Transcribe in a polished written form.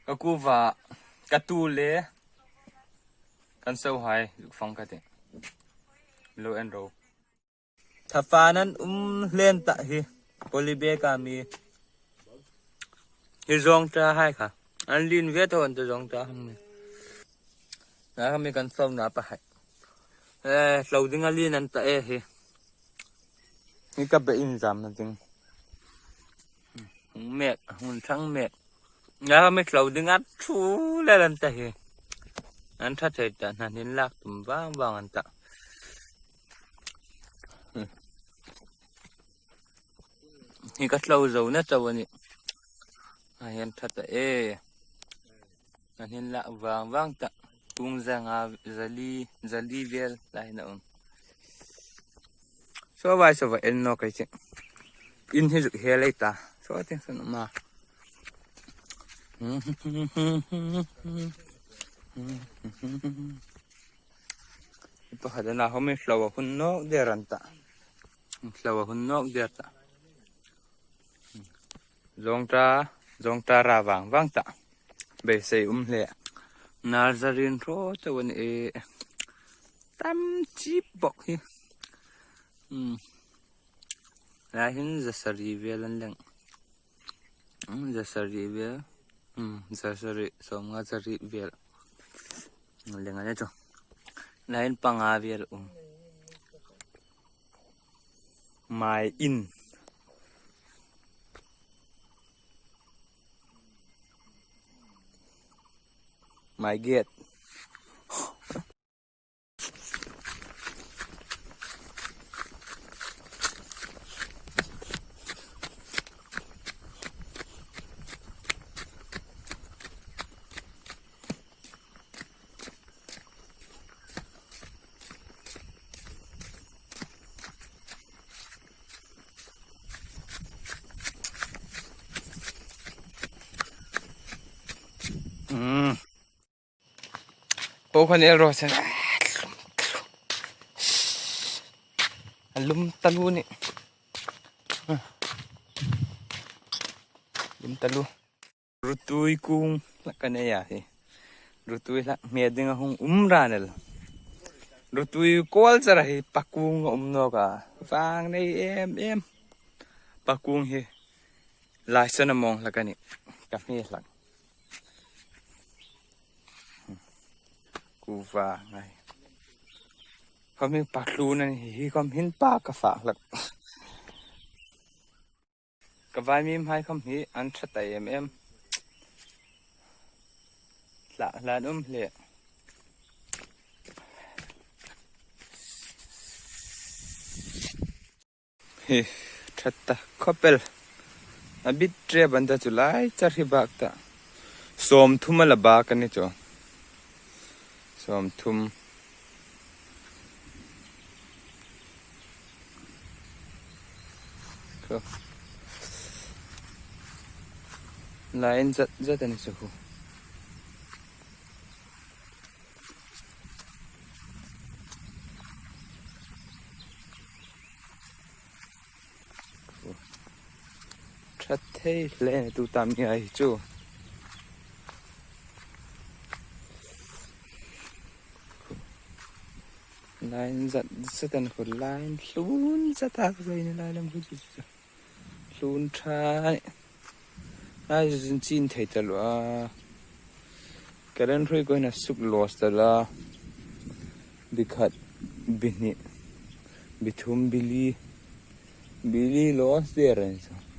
ก็กูว่ากระตูเลยกันเซาไฮฟังกันเถอะโลแอนโรถ้าฟ้านั้นเล่นตะฮีโพลิเบกามีฮิจงจ้าให้ค่ะอันลินเวทวันจะจงจ้าให้นะมีกันเซาหน้าไปเราดึงอันลินนั่นตะฮีนี่ก็เป็นอินจามนั่นจริงเมฆหุ่นทั้งเมฆนะไม่เราดึงอัดชูแล้วนั่นตะฮีอันถ้าเจอแต่นั่นนี่ลักตุ้มบ้างบ้างอันตะนี่ก็เราเจ้าเนี่ยเจ้าวันนี้เห็นถ้าแต่นั่นนี่ลักบ้างบ้างตะกุ้งจังอาจะลีเวลไรนะสบายเอ็นนกไอ้เจ้าอินให้จุกเฮลัยตาสวัสดีสนุมาตัวหัดนะเขาไม่flowerหุ่นนกเดรันตาflowerหุ่นนกเดรตาจงตาราวังตาเบสเซเล่นาซารินโรตวันตั้มจีบบอกฮีแล้วเห็นจะสรีเวลันเลงจะสรีเวลจะสรีสมงาสรีเวลเลงอะไรจ้ะแล้วเห็นปังอาเวลmy in my gateพวกคนนี้รอฉันลุมตะลูนี่ลุมตะลูรุตุยกุ้งละกันเนี่ยสิรุตุยละเมียดึงหงรานเลยรุตุยกอลจะระเหปักกุ้งนกอ่ะฟังในเอ็มปักกุ้งเฮลายสนมองละกันนี่กับเมียหลังกูว่าไงเขามีปากรูนั่นฮีเขาเห็นปากกระฝากหลักกระวายมีให้เขามีอันชัดแต่ละเละเฮ้ชัดตาคอเปลอบิดเรียบันตาจุไลจาริบักตาสมทุมละบากันนี่จ้ะสมทุมลายจัดอันนี้สิฮูชัดเท่เลยตูตามยังไงจูลายจัดอันคนลายลูนจัดตาไปนี่ลายลำพูดจ้ะลูนชายลายจนจีนไทยตลอดการันรู้ก็น่าสุกลอสตลอดบิขัดบินี่บิทุมบิลีลอสเดรันส์